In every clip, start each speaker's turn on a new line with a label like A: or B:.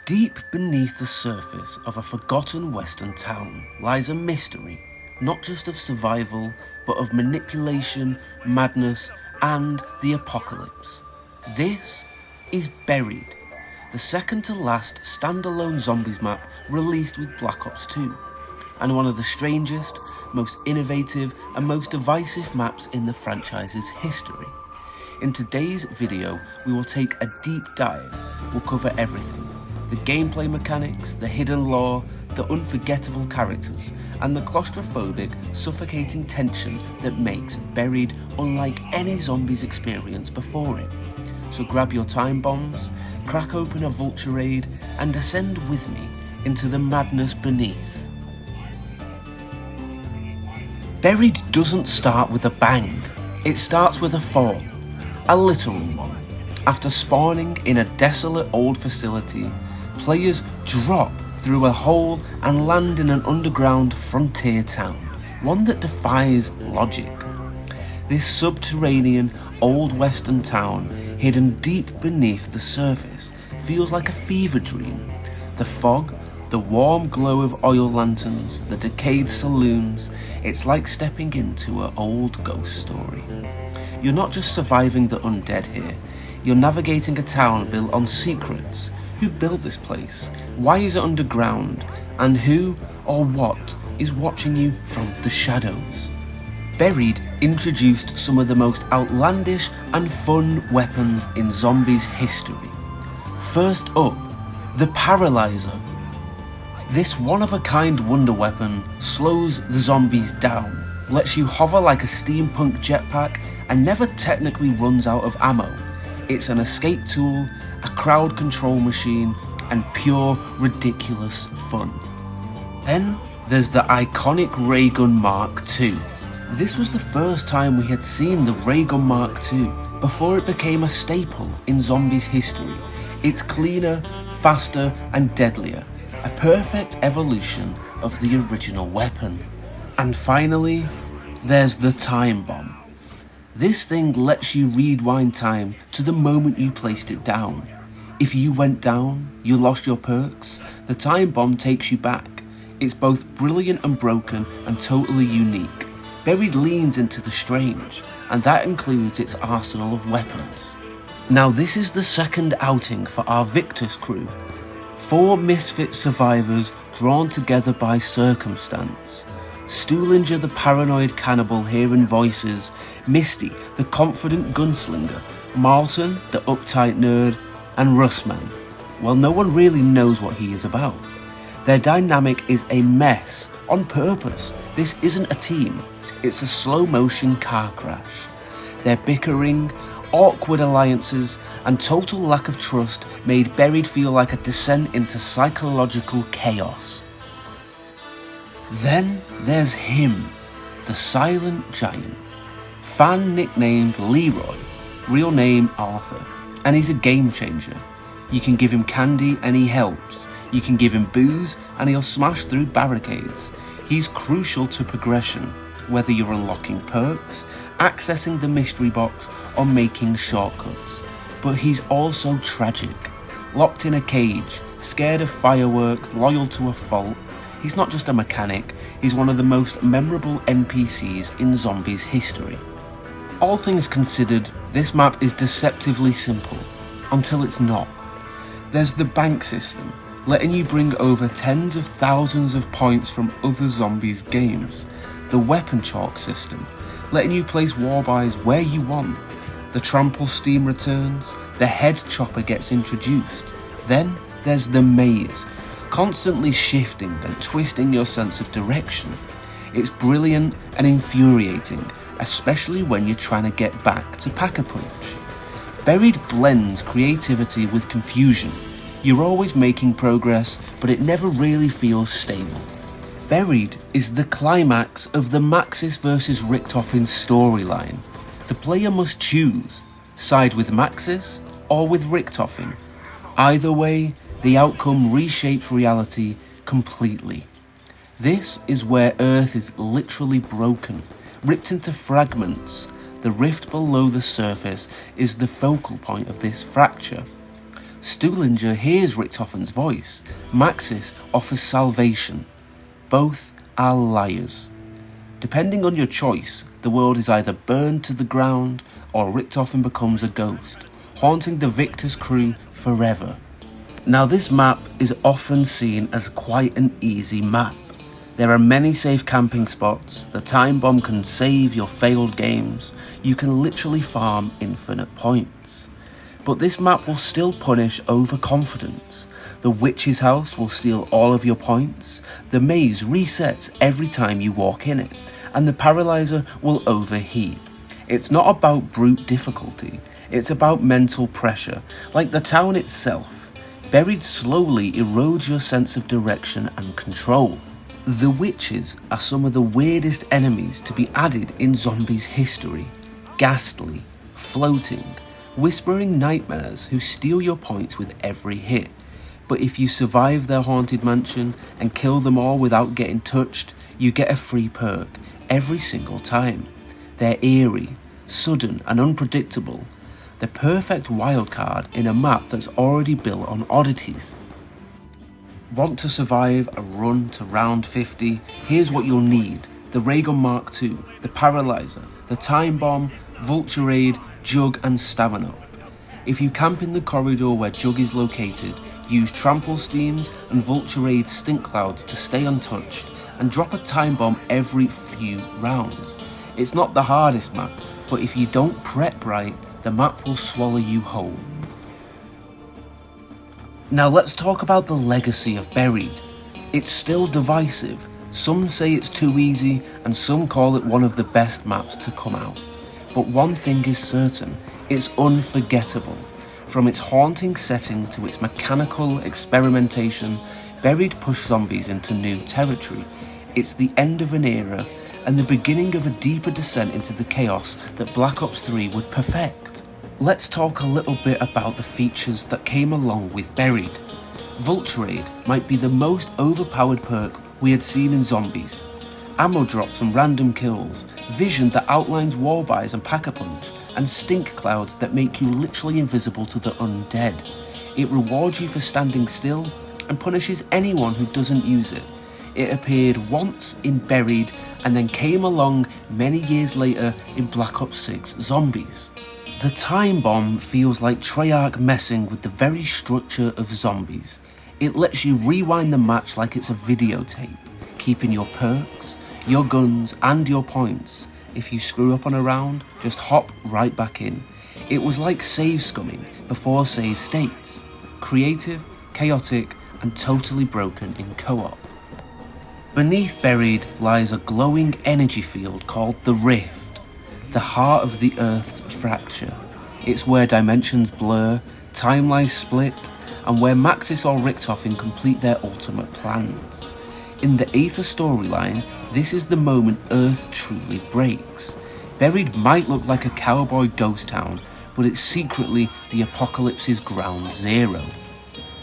A: Deep beneath the surface of a forgotten western town lies a mystery, not just of survival, but of manipulation, madness, and the apocalypse. This is Buried, the second to last standalone zombies map released with Black Ops 2, and one of the strangest, most innovative, and most divisive maps in the franchise's history. In today's video, we will take a deep dive. We'll cover everything. The gameplay mechanics, the hidden lore, the unforgettable characters, and the claustrophobic, suffocating tension that makes Buried unlike any zombies experience before it. So grab your time bombs, crack open a Vulture raid, and descend with me into the madness beneath. Buried doesn't start with a bang, it starts with a fall, a literal one. After spawning in a desolate old facility, players drop through a hole and land in an underground frontier town, one that defies logic. This subterranean old western town, hidden deep beneath the surface, feels like a fever dream. The fog, the warm glow of oil lanterns, the decayed saloons, it's like stepping into an old ghost story. You're not just surviving the undead here, you're navigating a town built on secrets. Who built this place? Why is it underground? And who or what is watching you from the shadows? Buried introduced some of the most outlandish and fun weapons in zombies history. First up, the Paralyzer. This one-of-a-kind wonder weapon slows the zombies down, lets you hover like a steampunk jetpack, and never technically runs out of ammo. It's an escape tool, a crowd control machine, and pure ridiculous fun. Then there's the iconic Ray Gun Mark II. This was the first time we had seen the Ray Gun Mark II before it became a staple in zombies history. It's cleaner, faster, and deadlier, a perfect evolution of the original weapon. And finally, there's the Time Bomb. This thing lets you rewind time to the moment you placed it down. If you went down, you lost your perks, the Time Bomb takes you back. It's both brilliant and broken and totally unique. Buried leans into the strange, and that includes its arsenal of weapons. Now this is the second outing for our Victus crew. 4 misfit survivors drawn together by circumstance. Stuhlinger the paranoid cannibal hearing voices, Misty the confident gunslinger, Marlton the uptight nerd, and Russman. Well, no one really knows what he is about. Their dynamic is a mess, on purpose. This isn't a team, it's a slow motion car crash. Their bickering, awkward alliances, and total lack of trust made Buried feel like a descent into psychological chaos. Then there's him, the silent giant. Fan nicknamed Leroy, real name Arthur, and he's a game changer. You can give him candy and he helps. You can give him booze and he'll smash through barricades. He's crucial to progression, whether you're unlocking perks, accessing the mystery box, or making shortcuts. But he's also tragic. Locked in a cage, scared of fireworks, loyal to a fault. He's not just a mechanic, he's one of the most memorable NPCs in zombies history. All things considered, this map is deceptively simple, until it's not. There's the bank system, letting you bring over tens of thousands of points from other zombies games. The weapon chalk system, letting you place war buys where you want. The trample steam returns, the head chopper gets introduced. Then there's the maze, constantly shifting and twisting your sense of direction. It's brilliant and infuriating, especially when you're trying to get back to Pack-a-Punch. Buried blends creativity with confusion. You're always making progress, but it never really feels stable. Buried is the climax of the Maxis vs Richtofen storyline. The player must choose, side with Maxis or with Richtofen. Either way, the outcome reshapes reality completely. This is where Earth is literally broken, ripped into fragments. The rift below the surface is the focal point of this fracture. Stuhlinger hears Richtofen's voice. Maxis offers salvation. Both are liars. Depending on your choice, the world is either burned to the ground or Richtofen becomes a ghost, haunting the victor's crew forever. Now this map is often seen as quite an easy map. There are many safe camping spots, the time bomb can save your failed games, you can literally farm infinite points. But this map will still punish overconfidence. The witch's house will steal all of your points, the maze resets every time you walk in it, and the paralyzer will overheat. It's not about brute difficulty, it's about mental pressure, like the town itself. Buried slowly erodes your sense of direction and control. The witches are some of the weirdest enemies to be added in zombies history. Ghastly, floating, whispering nightmares who steal your points with every hit. But if you survive their haunted mansion and kill them all without getting touched, you get a free perk every single time. They're eerie, sudden and unpredictable. The perfect wildcard in a map that's already built on oddities. Want to survive a run to round 50? Here's what you'll need. The Raygun Mark II, the Paralyzer, the Time Bomb, Vulture Aid, Jug and Stamina. If you camp in the corridor where Jug is located, use Trample Steams and Vulture Aid Stink Clouds to stay untouched, and drop a Time Bomb every few rounds. It's not the hardest map, but if you don't prep right, the map will swallow you whole. Now let's talk about the legacy of Buried. It's still divisive. Some say it's too easy and some call it one of the best maps to come out. But one thing is certain, it's unforgettable. From its haunting setting to its mechanical experimentation, Buried pushed zombies into new territory. It's the end of an era and the beginning of a deeper descent into the chaos that Black Ops 3 would perfect. Let's talk a little bit about the features that came along with Buried. Vulture Aid might be the most overpowered perk we had seen in zombies. Ammo drops from random kills, vision that outlines wall buys and pack-a-punch, and stink clouds that make you literally invisible to the undead. It rewards you for standing still and punishes anyone who doesn't use it. It appeared once in Buried and then came along many years later in Black Ops 6 Zombies. The Time Bomb feels like Treyarch messing with the very structure of zombies. It lets you rewind the match like it's a videotape, keeping your perks, your guns and your points. If you screw up on a round, just hop right back in. It was like save scumming before save states. Creative, chaotic and totally broken in co-op. Beneath Buried lies a glowing energy field called the Rift, the heart of the Earth's fracture. It's where dimensions blur, timelines split, and where Maxis or Richtofen complete their ultimate plans. In the Aether storyline, this is the moment Earth truly breaks. Buried might look like a cowboy ghost town, but it's secretly the apocalypse's ground zero.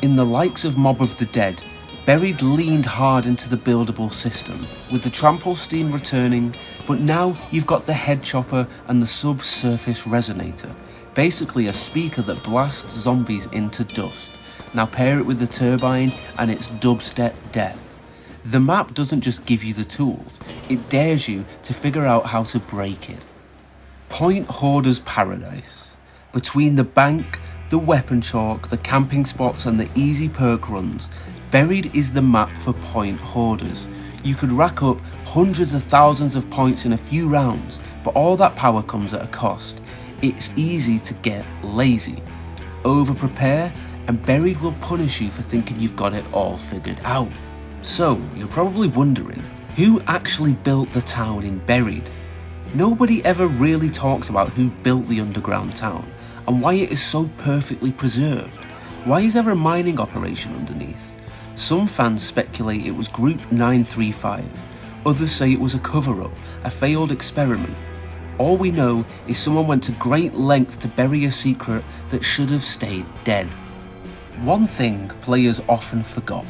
A: In the likes of Mob of the Dead, Buried leaned hard into the buildable system, with the Trample Steam returning, but now you've got the Head Chopper and the Subsurface Resonator, basically a speaker that blasts zombies into dust. Now pair it with the Turbine and it's dubstep death. The map doesn't just give you the tools, it dares you to figure out how to break it. Point Hoarder's Paradise. Between the bank, the weapon chalk, the camping spots and the easy perk runs, Buried is the map for point hoarders. You could rack up hundreds of thousands of points in a few rounds, but all that power comes at a cost. It's easy to get lazy. Over-prepare, and Buried will punish you for thinking you've got it all figured out. So, you're probably wondering, who actually built the town in Buried? Nobody ever really talks about who built the underground town, and why it is so perfectly preserved. Why is there a mining operation underneath? Some fans speculate it was Group 935, others say it was a cover-up, a failed experiment. All we know is someone went to great lengths to bury a secret that should have stayed dead. One thing players often forgot,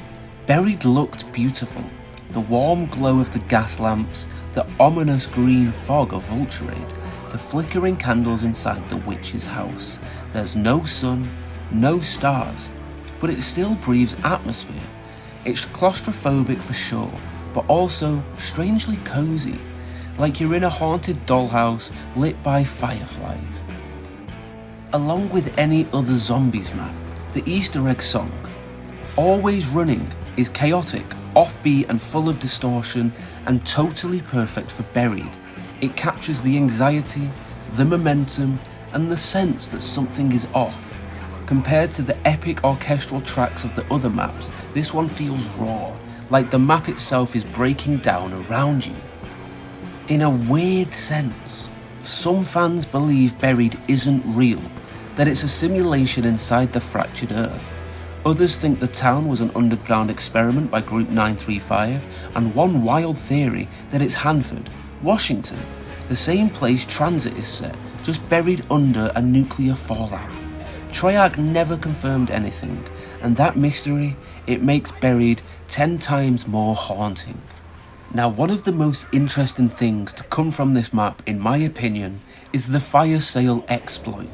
A: Buried looked beautiful. The warm glow of the gas lamps, the ominous green fog of Vulture Aid, the flickering candles inside the witch's house. There's no sun, no stars, but it still breathes atmosphere. It's claustrophobic for sure, but also strangely cozy, like you're in a haunted dollhouse lit by fireflies. Along with any other zombies map, the Easter egg song, Always Running, is chaotic, offbeat and full of distortion, and totally perfect for Buried. It captures the anxiety, the momentum, and the sense that something is off. Compared to the epic orchestral tracks of the other maps, this one feels raw, like the map itself is breaking down around you. In a weird sense, some fans believe Buried isn't real, that it's a simulation inside the fractured Earth. Others think the town was an underground experiment by Group 935, and one wild theory that it's Hanford, Washington, the same place Transit is set, just buried under a nuclear fallout. Treyarch never confirmed anything, and that mystery, it makes Buried 10 times more haunting. Now, one of the most interesting things to come from this map, in my opinion, is the fire sale exploit.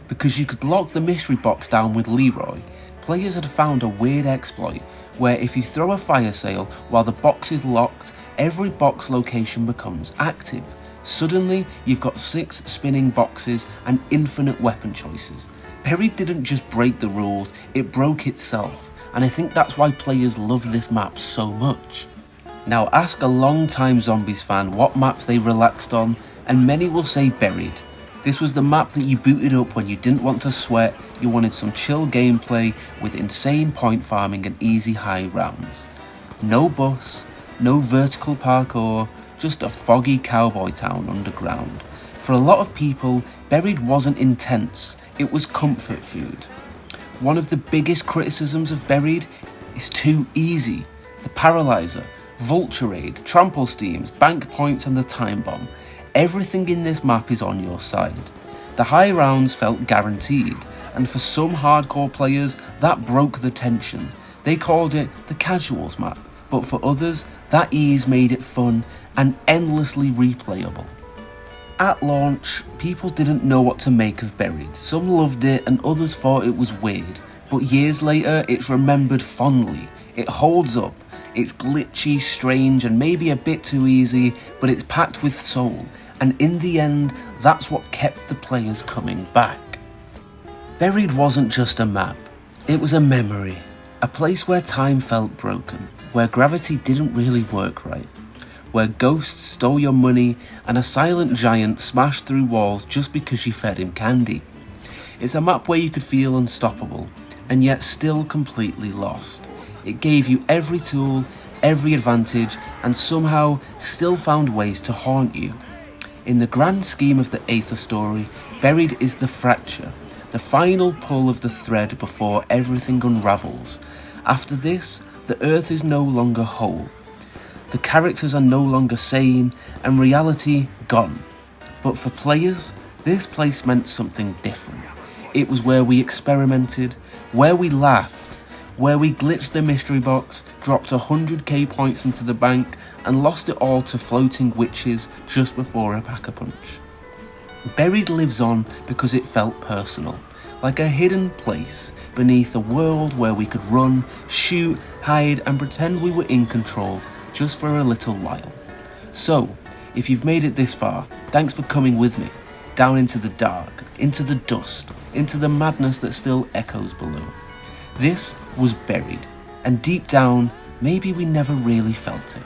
A: Because you could lock the mystery box down with Leroy, players had found a weird exploit where if you throw a fire sale while the box is locked, every box location becomes active. Suddenly, you've got 6 spinning boxes and infinite weapon choices. Buried didn't just break the rules, it broke itself, and I think that's why players love this map so much. Now ask a long-time Zombies fan what map they relaxed on, and many will say Buried. This was the map that you booted up when you didn't want to sweat, you wanted some chill gameplay with insane point farming and easy high rounds. No bus, no vertical parkour, just a foggy cowboy town underground. For a lot of people, Buried wasn't intense, it was comfort food. One of the biggest criticisms of Buried is too easy. The Paralyzer, Vulture, trample steams, bank points and the time bomb. Everything in this map is on your side. The high rounds felt guaranteed, and for some hardcore players that broke the tension. They called it the casuals map, but for others that ease made it fun and endlessly replayable. At launch, people didn't know what to make of Buried. Some loved it and others thought it was weird, but years later it's remembered fondly. It holds up. It's glitchy, strange, and maybe a bit too easy, but it's packed with soul, and in the end, that's what kept the players coming back. Buried wasn't just a map, it was a memory, a place where time felt broken, where gravity didn't really work right, where ghosts stole your money and a silent giant smashed through walls just because you fed him candy. It's a map where you could feel unstoppable, and yet still completely lost. It gave you every tool, every advantage, and somehow still found ways to haunt you. In the grand scheme of the Aether story, Buried is the fracture, the final pull of the thread before everything unravels. After this, the Earth is no longer whole. The characters are no longer sane, and reality gone. But for players, this place meant something different. It was where we experimented, where we laughed, where we glitched the mystery box, dropped 100k points into the bank, and lost it all to floating witches just before a pack-a-punch. Buried lives on because it felt personal, like a hidden place beneath a world where we could run, shoot, hide, and pretend we were in control just for a little while. So, if you've made it this far, thanks for coming with me, down into the dark, into the dust, into the madness that still echoes below. This was Buried, and deep down, maybe we never really felt it.